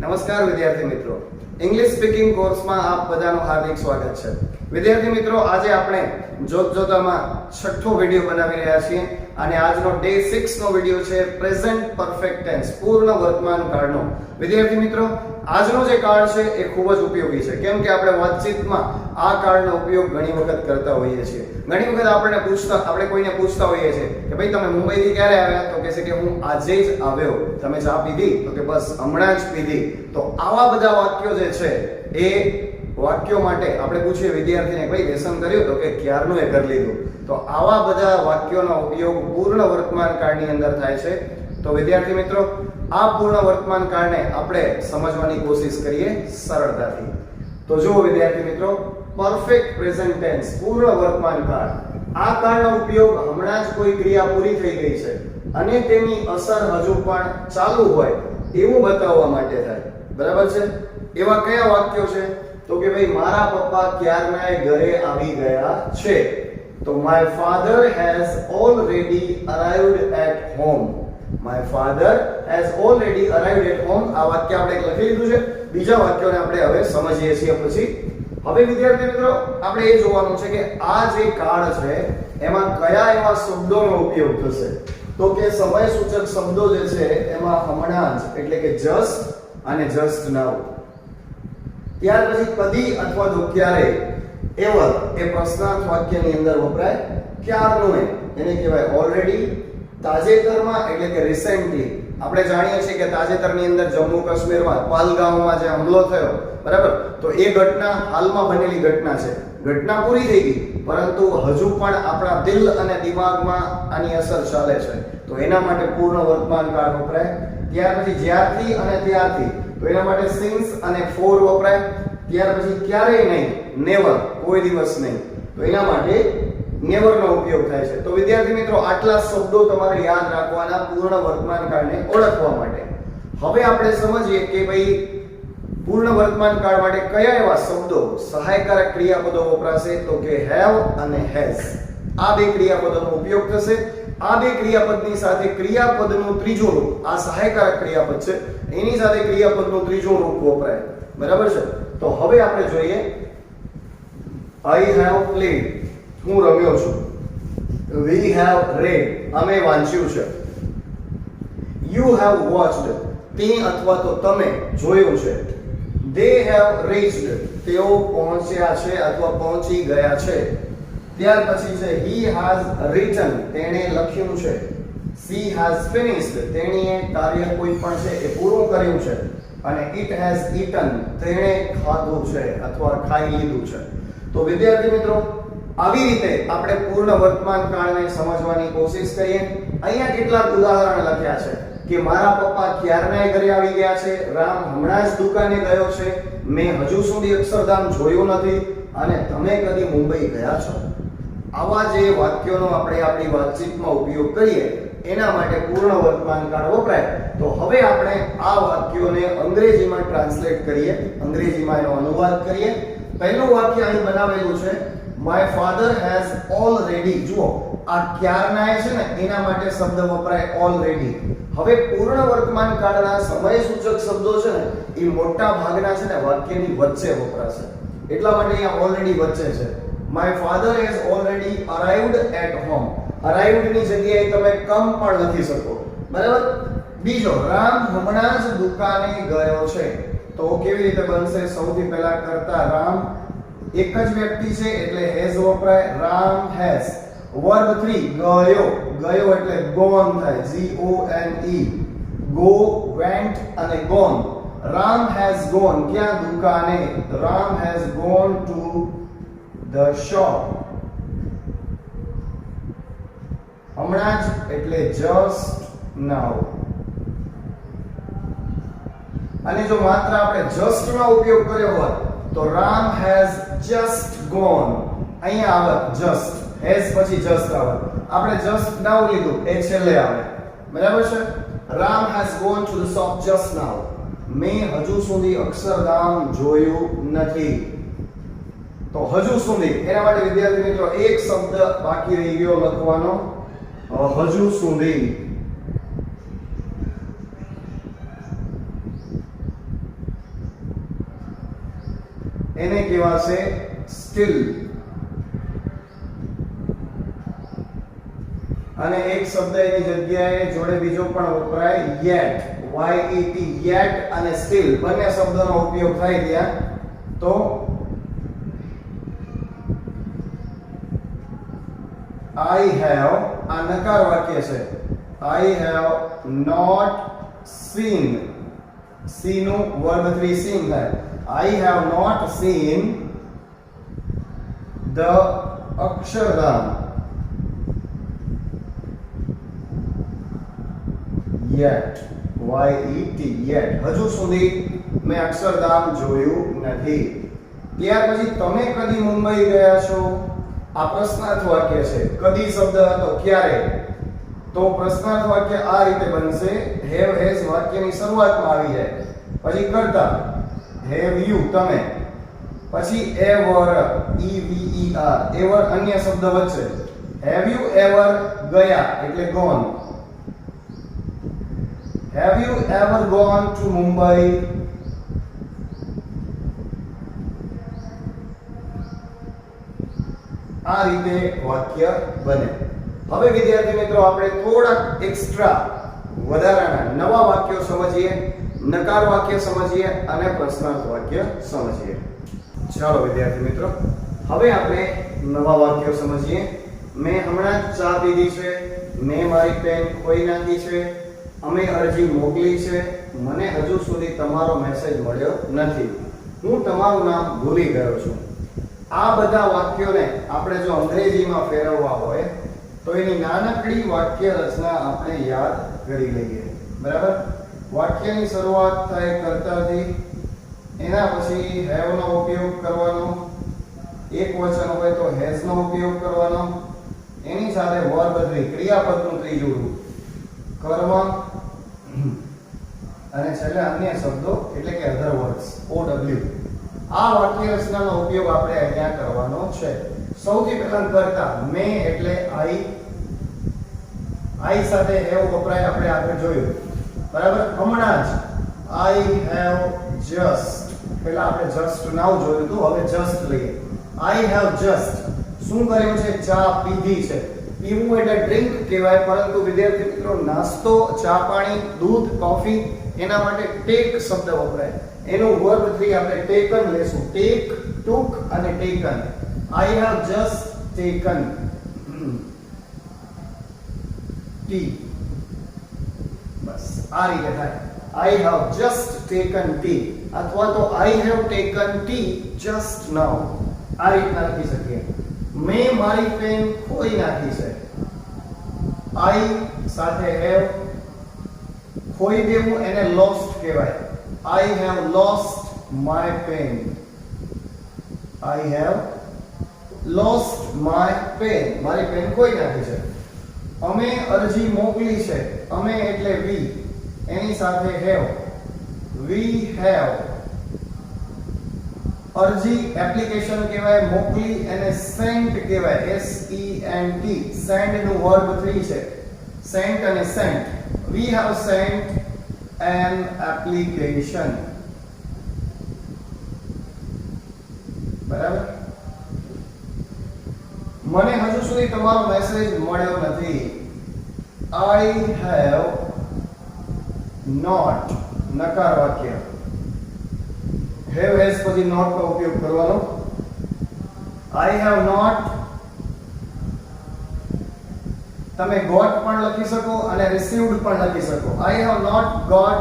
નમસ્કાર વિદ્યાર્થી મિત્રો, ઇંગ્લિશ સ્પીકિંગ કોર્સમાં આપ બધાનું હાર્દિક સ્વાગત છે. વિદ્યાર્થી મિત્રો, આજે આપણે જોતજોતામાં છઠ્ઠો વિડિયો બનાવી રહ્યા છીએ અને આજનો ડે 6 નો વિડિયો છે પ્રેઝન્ટ પરફેક્ટ ટેન્સ, પૂર્ણ વર્તમાન કાળનો. વિદ્યાર્થી મિત્રો, આજનો જે કાળ છે એ ખૂબ જ ઉપયોગી છે, કેમ કે આપણે વાતચીતમાં આ કાળનો ઉપયોગ ઘણી વખત કરતા હોઈએ છીએ. ઘણી વખત આપણે કોઈને પૂછતા હોઈએ છીએ કે ભાઈ તમે મુંબઈથી ક્યારે આવ્યા, તો કહે છે કે હું આજે જ આવ્યો. તમે ચા પીધી, તો કે બસ હમણાં જ પીધી. તો આવા બધા વાક્યો જે છે એ વાક્યો માટે આપણે પૂછીએ વિદ્યાર્થીને, ભાઈ લેસન કર્યું, તો કે ક્યારનું એ કરી લીધું. તો આવા બધા વાક્યોનો ઉપયોગ પૂર્ણ વર્તમાન કાળની અંદર થાય છે. તો વિદ્યાર્થી મિત્રો, આ પૂર્ણ વર્તમાન કાળને આપણે સમજવાની કોશિશ કરીએ સરળતાથી. તો જુઓ વિદ્યાર્થી મિત્રો, પરફેક્ટ પ્રેઝન્ટ ટેન્સ, પૂર્ણ વર્તમાન કાળ. આ કાળનો ઉપયોગ હમણાં જ કોઈ ક્રિયા પૂરી થઈ ગઈ છે અને તેની અસર હજુ પણ ચાલુ હોય એવું બતાવવા માટે થાય. બરાબર છે? એવા કયા વાક્યો છે? તો કે ભાઈ મારા પપ્પા ક્યારનાય ઘરે આવી ગયા છે. તો my father has already arrived at home. My father has already arrived at home. આ વાક્ય આપણે લખી લીધું છે. બીજા વાક્યોને આપણે હવે સમજીએ છીએ પછી. હવે વિદ્યાર્થી મિત્રો, આપણે એ જોવાનું છે કે આ જે કાળ છે એમાં કયા એવા શબ્દોનો ઉપયોગ થશે. તો કે સમય સૂચક શબ્દો જે છે એમાં હમણાં જ એટલે કે જસ્ટ અને જસ્ટ નાઉ. ત્યાર પછી કદી અથવા તો ક્યારે, એવર એ પ્રશ્નાર્થ વાક્યની અંદર વપરાય. ક્યારનું એને કહેવાય ઓલરેડી. તાજેતરમાં એટલે કે રિસેન્ટલી. આપણે જાણીએ છીએ કે તાજેતરની અંદર જમ્મુ કાશ્મીરમાં પહલગામમાં જે હુમલો થયો, બરાબર, તો એ ઘટના હાલમાં બનેલી ઘટના છે. ઘટના પૂરી થઈ ગઈ, પરંતુ હજુ પણ આપણા દિલ અને દિમાગમાં આની અસર ચાલે છે. તો એના માટે પૂર્ણ વર્તમાન કાળ વપરાય. ત્યાર પછી જ્યારથી અને ત્યારથી, તો એના માટે સિન્સ અને ફોર વપરાય. ત્યાર પછી ક્યારેય નહીં, નેવર, કોઈ દિવસ નહીં, તો એના માટે નેવર નો ઉપયોગ થાય છે. તો વિદ્યાર્થી મિત્રો, આટલા શબ્દો તમારે યાદ રાખવાના પૂર્ણ વર્તમાન કાળને ઓળખવા માટે. હવે આપણે સમજીએ કે ભાઈ પૂર્ણ વર્તમાન કાળ માટે કયા એવા શબ્દો સહાયકારક ક્રિયાપદો વપરાશે. તો કે હેવ અને હેઝ. આ બે ક્રિયાપદોનો ઉપયોગ થશે. આ બે ક્રિયાપદની સાથે ક્રિયાપદનું ત્રીજું રૂપ, આ સહાયકારક ક્રિયાપદ છે, એની સાથે ક્રિયાપદનું ત્રીજું રૂપ વપરાય. બરાબર છે? તો હવે આપણે જોઈએ, આઈ હેવ પ્લેડ, હું રમ્યો છું. વી હેવ રેડ, અમે વાંચ્યું છે. યુ હેવ વોચડ, તે અથવા તો તમે જોયું છે. they have reached, તેઓ પહોંચ્યા છે અથવા પહોંચી ગયા છે. ત્યાર પછી છે he has written, તેણે લખ્યું છે. she has finished, તેણીએ કાર્ય કોઈ પણ છે એ પૂરું કર્યું છે. અને it has eaten, તેણે ખાધું છે અથવા ખાઈ લીધું છે. તો વિદ્યાર્થી મિત્રો, આવી રીતે આપણે પૂર્ણ વર્તમાન કાળને સમજવાની કોશિશ કરીએ. અહીંયા કેટલાક ઉદાહરણ લખ્યા છે કે મારા પપ્પા ક્યારનાય ઘરે આવી ગયા છે. રામ હમણાં જ દુકાને ગયો છે. મેં હજુ સુધી અક્ષરધામ જોયું નથી. અને તમે કદી મુંબઈ ગયા છો. આવા જે વાક્યોનો આપણે આપણી વાતચીતમાં ઉપયોગ કરીએ એના માટે પૂર્ણ વર્તમાન કાળ વપરાય. તો હવે આપણે આ વાક્યોને અંગ્રેજીમાં ટ્રાન્સલેટ કરીએ, અંગ્રેજીમાં એનો અનુવાદ કરીએ. પહેલું વાક્ય અહીં બનાવેલું છે, my father has already. જુઓ, આ ક્યારનાય છે ને એના માટે શબ્દ વપરાય already. હવે પૂર્ણ વર્તમાન કાળના સમય સૂચક શબ્દો છે ને એ મોટા ભાગના છે ને વાક્યની વચ્ચે વપરાશે. એટલા માટે અહીંયા ઓલરેડી વચ્ચે છે. my father has already arrived at home. arrived ની જગ્યાએ તમે કમ પણ લખી શકો. બરાબર? બીજો, રામ હમણાં જ દુકાને ગયો છે. તો કેવી રીતે બનશે? સૌથી પહેલા કરતા રામ એક જ વ્યક્તિ છે એટલે હેઝ વપરાય. રામ હેઝ. વર્બ 3, ગયો. ગયો એટલે ગોન થાય, GONE. ગો, વેન્ટ અને ગોન. રામ હેઝ ગોન, ક્યાં? દુકાને. Ram has gone to the shop. હમણાં જ એટલે જસ્ટ નાઉ. અને જો માત્ર આપણે જસ્ટ નો ઉપયોગ કર્યો હોત તો રામ હેઝ જસ્ટ ગોન. અહીંયા આવે જસ્ટ, હેઝ પછી જસ્ટ આવે. આપણે જસ્ટ નાઉ લીધું, એ છેલ્લે આવે. બરાબર છે? Ram has gone to the shop just now. મેં હજુ સુધી અક્ષરધામ જોયું નથી. તો હજુ સુધી, એના માટે વિદ્યાર્થી મિત્રો એક શબ્દ બાકી રહી ગયો લખવાનો, હજુ સુધી. એને કહેવાશે સ્ટીલ. અને એક શબ્દ એની જગ્યાએ જોડે બીજો પણ વપરાય, yet, YET, yet અને still બંને શબ્દોનો ઉપયોગ થાય ત્યાં. તો I have, આ નકાર વાક્ય છે. I have not seen, see નું વર્બ 3 seen થાય. I have not seen the Akshardham yet, YET, yet, હજુ સુધી મેં અક્ષરધામ જોયું નથી. ત્યાર પછી તમે કદી મુંબઈ ગયા છો? આ પ્રશ્નાર્થ વાક્ય છે. કદી શબ્દ હતો, ક્યારે? તો પ્રશ્નાર્થ વાક્ય આ રીતે બનશે, have has વાક્યની શરૂઆતમાં આવી જાય, પછી કરતા have you તમે, પછી ever, EVER, ever અન્ય શબ્દ વચ્ચે. have you ever ગયા એટલે gone. Have you ever gone to Mumbai? આ રીતે વાક્ય બને. હવે વિદ્યાર્થી મિત્રો આપણે થોડાક એક્સ્ટ્રા વધારાના નવા વાક્યો સમજીએ, નકાર વાક્ય સમજીએ અને પ્રશ્નાર્થ વાક્ય સમજીએ. ચાલો વિદ્યાર્થી મિત્રો, હવે આપણે નવા વાક્યો સમજીએ. મેં હમણાં જ ચા પીધી છે, મેં મારી પેન ખોઈ નાખી છે, અમે અરજી મોકલી છે, મને હજુ સુધી તમારો મેસેજ મળ્યો નથી, હું તમારું નામ ભૂલી ગયો છું. આ બધા વાક્યોને આપણે જો અંગ્રેજીમાં ફેરવવા હોય તો એની નાનકડી વાક્ય રચના આપણે યાદ કરી લઈએ. બરાબર? વાક્યની શરૂઆત થાય કર્તાથી, એના પછી have નો ઉપયોગ કરવાનો, એક વચન હોય તો has નો ઉપયોગ કરવાનો, એની સાથે વર્બ 3 ક્રિયાપદનું ત્રીજું રૂપ કર્મ, અને છેલ્લે અન્ય શબ્દો એટલે કે અધર વર્ડ્સ, OW. આ વાક્ય રચનાનો ઉપયોગ આપણે અહીંયા કરવાનો છે. સૌથી પહેલા કરતા, મેં એટલે I સાથે have વપરાય, આપણે આગળ જોયું. બરાબર? હમણાં જ I have just, પહેલા આપણે just now જોયું હતું, હવે just લઈએ. I have just શું કર્યું છે? ચા પીધી છે. પીવું એટલે ડ્રિંક કહેવાય, પરંતુ વિદ્યાર્થી મિત્રો નાસ્તો, ચા પાણી, દૂધ, કોફી એના માટે ટેક શબ્દ વપરાય. એનું વર્બ 3 આપણે ટેકન લેશું. ટેક, ટુક અને taken. I have just taken tea. બસ આ રીતે થાય. I have just taken tea અથવા તો I have taken tea just now. આ રીતના લખી શકીએ. મેં મારી પેન ખોઈ નાખી છે. I સાથે have, ખોઈ દેવું એને lost કહેવાય. I have lost my pen. I have lost my pen. મારી પેન ખોઈ નાખી છે. અમે અરજી મોકલી છે. અમે એટલે we, એની સાથે have. We have. અરજી એપ્લિકેશન કહેવાય, મોકલી એને sent કહેવાય, SENT. send નું વર્બ 3 છે. sent અને sent. We have sent an application. બરાબર? મને હજુ સુધી તમારો મેસેજ મળ્યો નથી. I have not, નકાર વાક્ય. have has પછી not નો ઉપયોગ કરવાનો. I have not, તમે got પણ લખી શકો અને received પણ લખી શકો. I have not got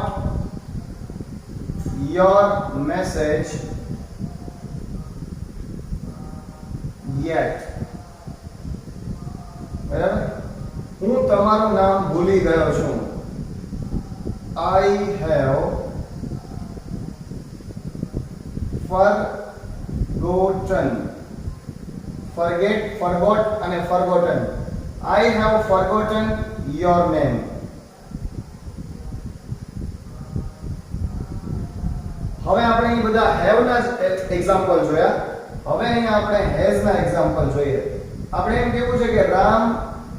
your message yet. બરાબર? હું તમારું નામ ભૂલી ગયો છું. I have forgotten. Forget, forgot અને forgotten. I have forgotten your name. હવે આપણે અહીં બધા have ના એક્ઝામ્પલ જોયા. હવે અહીંયા આપણે has ના એક્ઝામ્પલ જોઈએ. આપણે એમ કહેવું છે કે રામ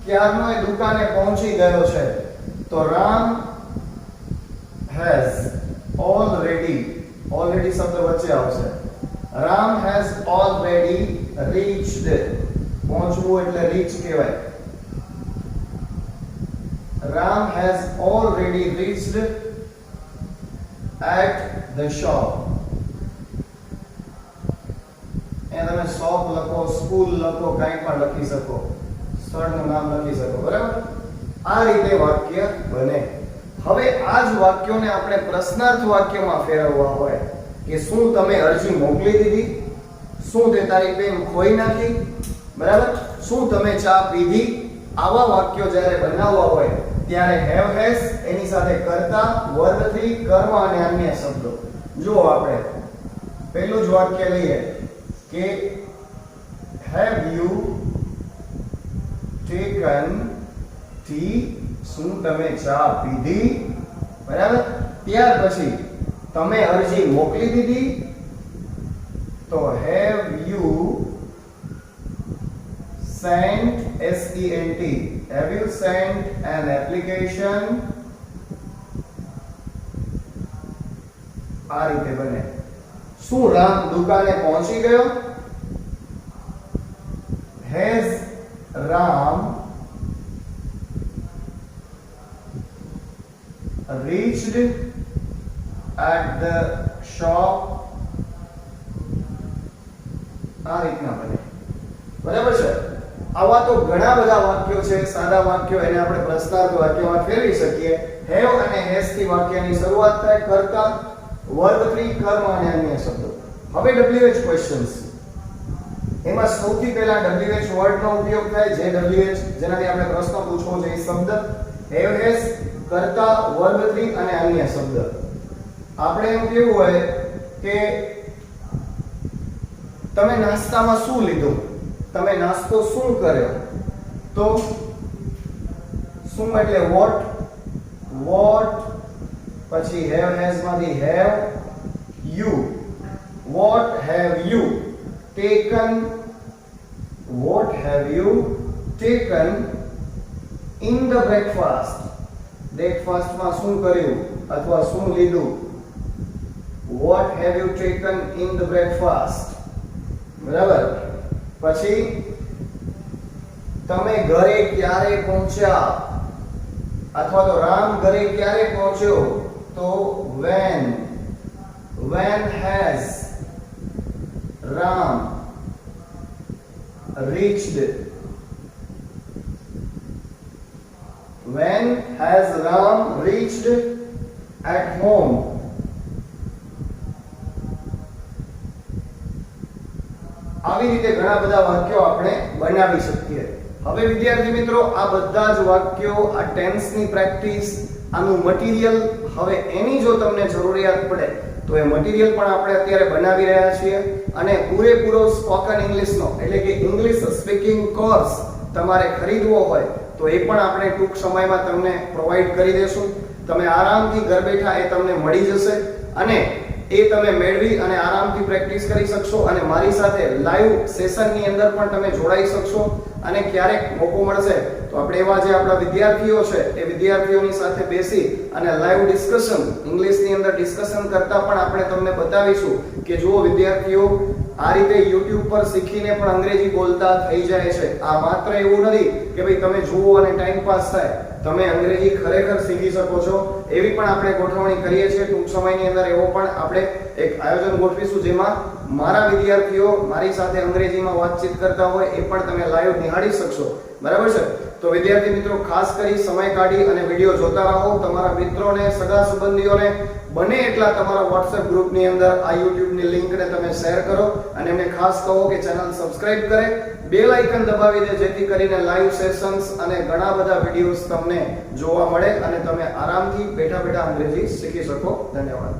ક્યારનો એ દુકાને પહોંચી ગયો છે. તો રામ has already શબ્દ વચ્ચે આવશે. Ram has already reached. પહોંચવું એટલે reach કહેવાય. Ram has already reached at the shop. એ તમે શોપ લખો, સ્કૂલ લખો, કંઈ પણ લખી શકો, સ્થળનું નામ લખી શકો, બરાબર? આ રીતે વાક્ય બને. હવે આ જ વાક્યોને આપણે પ્રશ્નાર્થ વાક્યમાં ફેરવવા હોય કે શું તમે અરજી મોકલી દીધી, શું તે તારી પેન ખોઈ નાખી, બરાબર, શું તમે ચા પીધી, આવા વાક્યો જ્યારે બનાવવા હોય ત્યારે હેવ હેઝ એની સાથે કર્તા, વર્બ 3, કર્મ અને અન્ય શબ્દો. જો આપણે પહેલું જ વાક્ય લઈએ કે હેવ યુ ટેકન ટી, શું તમે ચા પીધી, બરાબર. ત્યાર પછી તમે અરજી મોકલી દીધી તો have you sent, SENT, have you sent an application? આ રીતે બને. શું રામ દુકાને પહોંચી ગયો? Has Ram reached at the shop? આ રીતના બને, બરાબર છે. આવા તો ઘણા બધા વાક્યો છે, સાદા વાક્યો, એને આપણે પ્રશ્નાર્થ વાક્યમાં ફેરવી શકીએ. હેવ અને હેઝ થી વાક્યની શરૂઆત થાય, કર્તા, વર્બ 3, કર્મ અને અન્ય શબ્દો. હવે WH ક્વેશ્ચન્સ. એમાં સૌથી પહેલા WH વર્ડનો ઉપયોગ થાય, જે WH જેનાથી આપણે પ્રશ્ન પૂછવો છે એ શબ્દ હેવ હેઝ, કર્તા, વર્બ 3 અને અન્ય શબ્દ. આપણે એમ કેવું હોય કે તમે નાસ્તામાં શું લીધું, તમે નાસ્તો શું કર્યો, તો શું એટલે વોટ, પછી હેવ હેઝ માંથી have you, what have you taken, what have you taken in the breakfast, બ્રેકફાસ્ટમાં શું કર્યું અથવા શું લીધું, what have you taken in the breakfast, બરાબર. પછી તમે ઘરે ક્યારે પહોંચ્યા, અથવા તો રામ ઘરે ક્યારે પહોંચ્યો, તો when has Ram reached, when has Ram reached at home. આવી રીતે ઘણા બધા વાક્યો આપણે બનાવી શકીએ. હવે વિદ્યાર્થી મિત્રો, આ બધા જ વાક્યો, આ ટેન્સની પ્રેક્ટિસ, આનું મટીરીયલ, હવે એની જો તમને જરૂરિયાત પડે તો એ મટીરીયલ પણ આપણે અત્યારે બનાવી રહ્યા છીએ. અને પૂરેપૂરો સ્પોકન ઇંગ્લિશનો એટલે કે ઇંગ્લિશ સ્પીકિંગ કોર્સ તમારે ખરીદવો હોય તો એ પણ આપણે ટૂંક સમયમાં તમને પ્રોવાઈડ કરી દેશું. તમે આરામથી ઘર બેઠા એ તમને મળી જશે અને એ તમે મેળવી અને આરામથી પ્રેક્ટિસ કરી શકશો. અને મારી સાથે લાઈવ સેશનની અંદર પણ તમે જોડાઈ શકશો. અને ક્યારેક મોકો મળશે તો આપણે એવા જે આપણા વિદ્યાર્થીઓ છે એ વિદ્યાર્થીઓની સાથે બેસી અને લાઈવ ડિસ્કશન, ઇંગ્લિશની અંદર ડિસ્કશન કરતા પણ આપણે તમને બતાવીશું કે જુઓ વિદ્યાર્થીઓ, આ રીતે YouTube પર શીખીને પણ અંગ્રેજી બોલતા થઈ જાય છે. આ માત્ર એવું નથી કે ભાઈ તમે જુઓ અને ટાઈમ પાસ થાય, તમે અંગ્રેજી ખરેખર શીખી શકો છો. એવી પણ આપણે ગોઠવણી કરીએ છીએ. ટૂંક સમયની અંદર એવો પણ આપણે એક આયોજન ગોઠવીશું જેમાં મારા વિદ્યાર્થીઓ મારી સાથે અંગ્રેજીમાં વાતચીત કરતા હોય એ પણ તમે લાઈવ નિહાળી શકશો. બરાબર છે? તો વિદ્યાર્થી મિત્રો, ખાસ કરી સમય કાઢી અને વિડીયો જોતા રહો. તમારા મિત્રોને, સગા સંબંધીઓને બને એટલા તમારા WhatsApp ગ્રુપની અંદર આ YouTube ની લિંકને તમે શેર કરો અને એમને ખાસ કહો કે ચેનલ સબસ્ક્રાઇબ કરે, બેલ આઇકન દબાવી દે, જેથી કરીને લાઈવ સેશન્સ અને ઘણા બધા વિડીયોઝ તમને જોવા મળે અને તમે આરામથી બેઠા બેઠા અંગ્રેજી શીખી શકો. ધન્યવાદ.